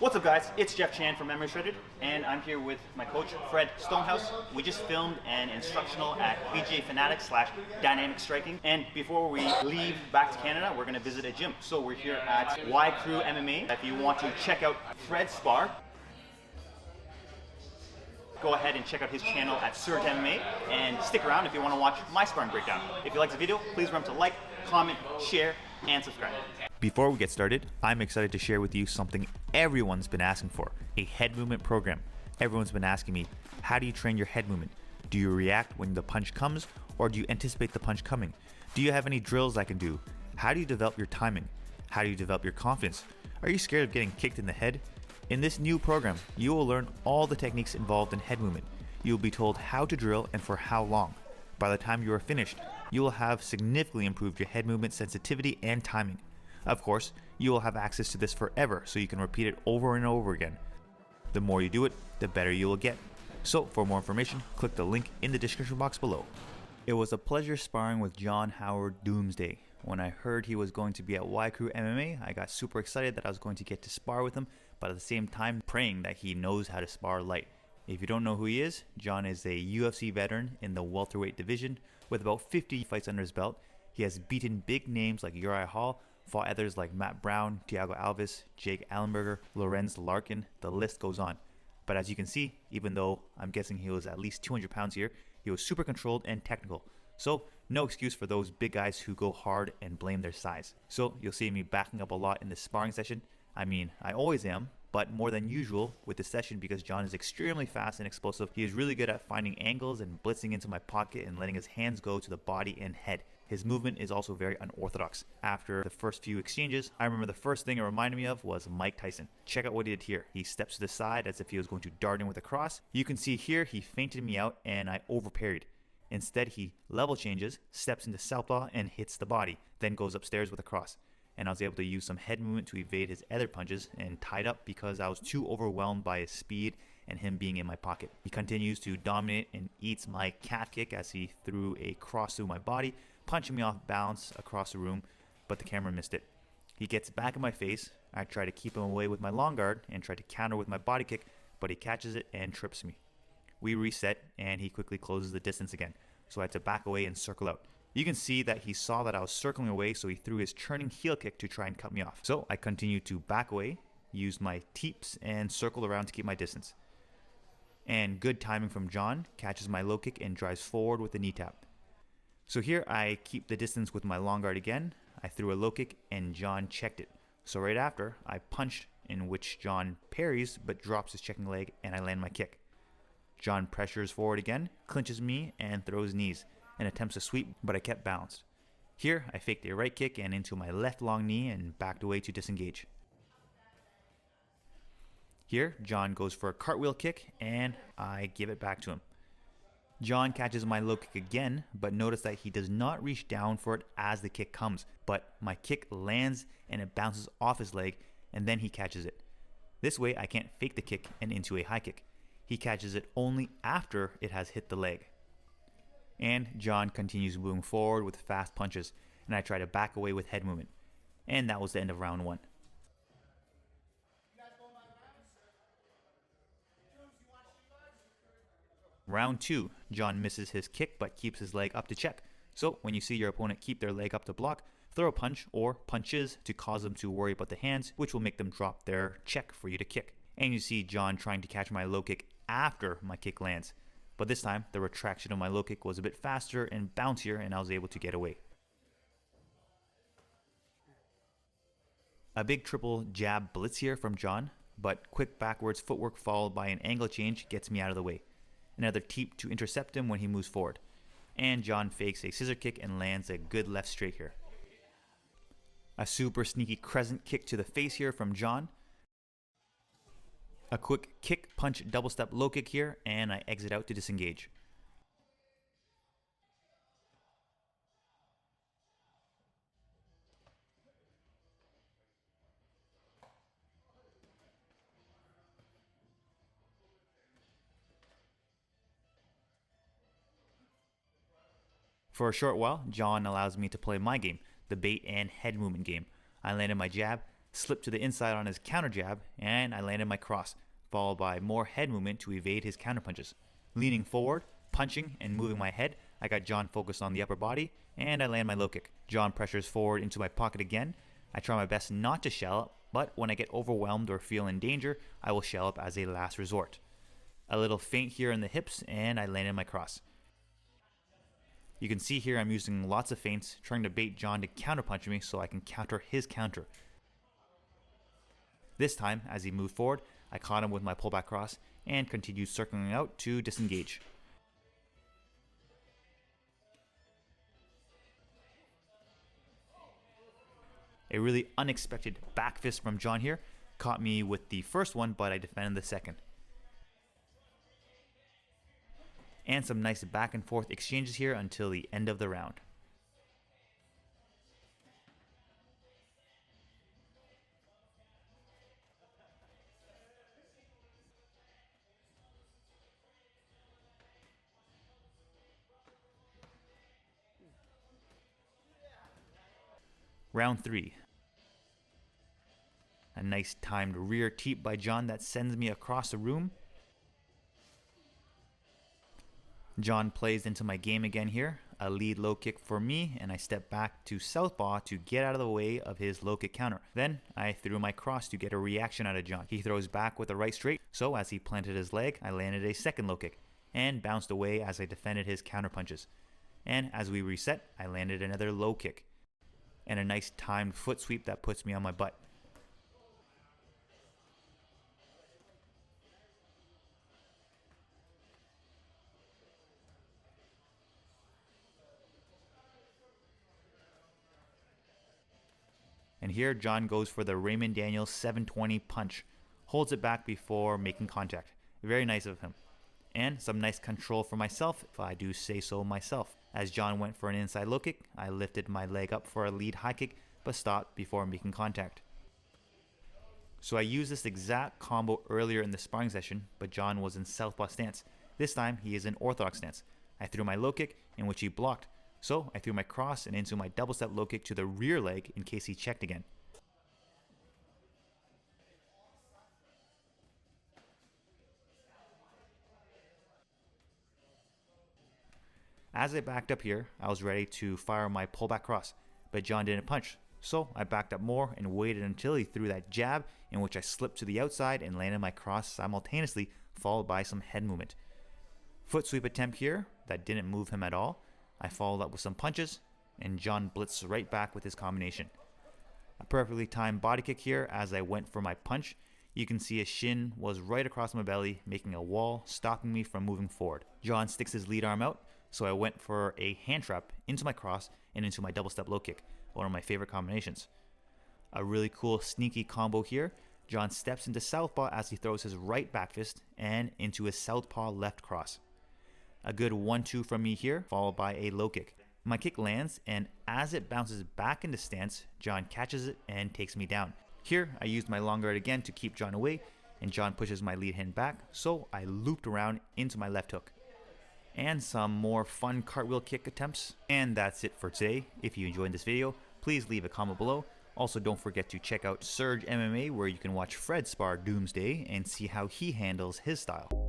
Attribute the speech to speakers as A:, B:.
A: What's up, guys? It's Jeff Chan from Memory Shredded, and I'm here with my coach, Fred Stonehouse. We just filmed an instructional at BJ Fanatics / Dynamic Striking, and before we leave back to Canada, we're going to visit a gym. So we're here at Wai Kru MMA. If you want to check out Fred Spar, go ahead and check out his channel at Surge MMA, and stick around if you want to watch my sparring breakdown. If you like the video, please remember to like, comment, share, and subscribe. Before we get started, I'm excited to share with you something everyone's been asking for, a head movement program. Everyone's been asking me, how do you train your head movement? Do you react when the punch comes, or do you anticipate the punch coming? Do you have any drills I can do? How do you develop your timing? How do you develop your confidence? Are you scared of getting kicked in the head? In this new program, you will learn all the techniques involved in head movement. You will be told how to drill and for how long. By the time you are finished, you will have significantly improved your head movement sensitivity and timing. Of course, you will have access to this forever, so you can repeat it over and over again. The more you do it, the better you will get. So for more information, click the link in the description box below. It was a pleasure sparring with John Howard Doomsday. When I heard he was going to be at Wai Kru MMA, I got super excited that I was going to get to spar with him, but at the same time praying that he knows how to spar light. If you don't know who he is, John is a UFC veteran in the welterweight division with about 50 fights under his belt. He has beaten big names like Uriah Hall, fought others like Matt Brown, Thiago Alves, Jake Allenberger, Lorenz Larkin, the list goes on. But as you can see, even though I'm guessing he was at least 200 pounds here, he was super controlled and technical. So no excuse for those big guys who go hard and blame their size. So you'll see me backing up a lot in this sparring session. I mean, I always am, but more than usual with this session because John is extremely fast and explosive. He is really good at finding angles and blitzing into my pocket and letting his hands go to the body and head. His movement is also very unorthodox. After the first few exchanges, I remember the first thing it reminded me of was Mike Tyson. Check out what he did here. He steps to the side as if he was going to dart in with a cross. You can see here he feinted me out and I overparried. Instead, he level changes, steps into southpaw and hits the body, then goes upstairs with a cross. And I was able to use some head movement to evade his other punches and tied up because I was too overwhelmed by his speed and him being in my pocket. He continues to dominate and eats my calf kick as he threw a cross through my body, punching me off balance across the room, but the camera missed it. He gets back in my face. I try to keep him away with my long guard and try to counter with my body kick, but he catches it and trips me. We reset and he quickly closes the distance again, so I had to back away and circle out. You can see that he saw that I was circling away, so he threw his turning heel kick to try and cut me off. So I continued to back away, used my teeps, and circled around to keep my distance. And good timing from John, catches my low kick and drives forward with a knee tap. So here I keep the distance with my long guard again. I threw a low kick and John checked it. So right after, I punched, in which John parries but drops his checking leg and I land my kick. John pressures forward again, clinches me and throws knees and attempts to sweep, but I kept balanced. Here I faked a right kick and into my left long knee and backed away to disengage. Here John goes for a cartwheel kick and I give it back to him. John catches my low kick again, but notice that he does not reach down for it as the kick comes, but my kick lands and it bounces off his leg and then he catches it. This way I can't fake the kick and into a high kick. He catches it only after it has hit the leg. And John continues moving forward with fast punches, and I try to back away with head movement. And that was the end of round 1. Round 2, John misses his kick but keeps his leg up to check. So when you see your opponent keep their leg up to block, throw a punch or punches to cause them to worry about the hands, which will make them drop their check for you to kick. And you see John trying to catch my low kick after my kick lands. But this time, the retraction of my low kick was a bit faster and bouncier, and I was able to get away. A big triple jab blitz here from John, but quick backwards footwork followed by an angle change gets me out of the way. Another teep to intercept him when he moves forward. And John fakes a scissor kick and lands a good left straight here. A super sneaky crescent kick to the face here from John. A quick kick, punch, double step low kick here, and I exit out to disengage. For a short while, John allows me to play my game, the bait and head movement game. I landed my jab, slipped to the inside on his counter jab, and I landed my cross, followed by more head movement to evade his counter punches. Leaning forward, punching, and moving my head, I got John focused on the upper body, and I land my low kick. John pressures forward into my pocket again. I try my best not to shell up, but when I get overwhelmed or feel in danger, I will shell up as a last resort. A little feint here in the hips, and I landed my cross. You can see here I'm using lots of feints, trying to bait John to counterpunch me so I can counter his counter. This time, as he moved forward, I caught him with my pullback cross and continued circling out to disengage. A really unexpected back fist from John here caught me with the first one, but I defended the second. And some nice back and forth exchanges here until the end of the round. Round 3. A nice timed rear teep by John that sends me across the room. John plays into my game again here. A lead low kick for me, and I step back to southpaw to get out of the way of his low kick counter. Then I threw my cross to get a reaction out of John. He throws back with a right straight, so as he planted his leg, I landed a second low kick and bounced away as I defended his counter punches. And as we reset, I landed another low kick and a nice timed foot sweep that puts me on my butt. And here John goes for the Raymond Daniels 720 punch, holds it back before making contact. Very nice of him. And some nice control for myself, if I do say so myself. As John went for an inside low kick, I lifted my leg up for a lead high kick, but stopped before making contact. So I used this exact combo earlier in the sparring session, but John was in southpaw stance. This time he is in orthodox stance. I threw my low kick, in which he blocked. So I threw my cross and into my double step low kick to the rear leg in case he checked again. As I backed up here, I was ready to fire my pullback cross, but John didn't punch. So I backed up more and waited until he threw that jab, in which I slipped to the outside and landed my cross simultaneously, followed by some head movement. Foot sweep attempt here that didn't move him at all. I followed up with some punches, and John blitzed right back with his combination. A perfectly timed body kick here as I went for my punch. You can see his shin was right across my belly, making a wall, stopping me from moving forward. John sticks his lead arm out, so I went for a hand trap into my cross and into my double step low kick, one of my favorite combinations. A really cool sneaky combo here. John steps into southpaw as he throws his right back fist and into his southpaw left cross. A good 1-2 from me here, followed by a low kick. My kick lands, and as it bounces back into stance, John catches it and takes me down. Here, I used my long guard again to keep John away, and John pushes my lead hand back, so I looped around into my left hook. And some more fun cartwheel kick attempts. And that's it for today. If you enjoyed this video, please leave a comment below. Also, don't forget to check out Surge MMA, where you can watch Fred spar Doomsday and see how he handles his style.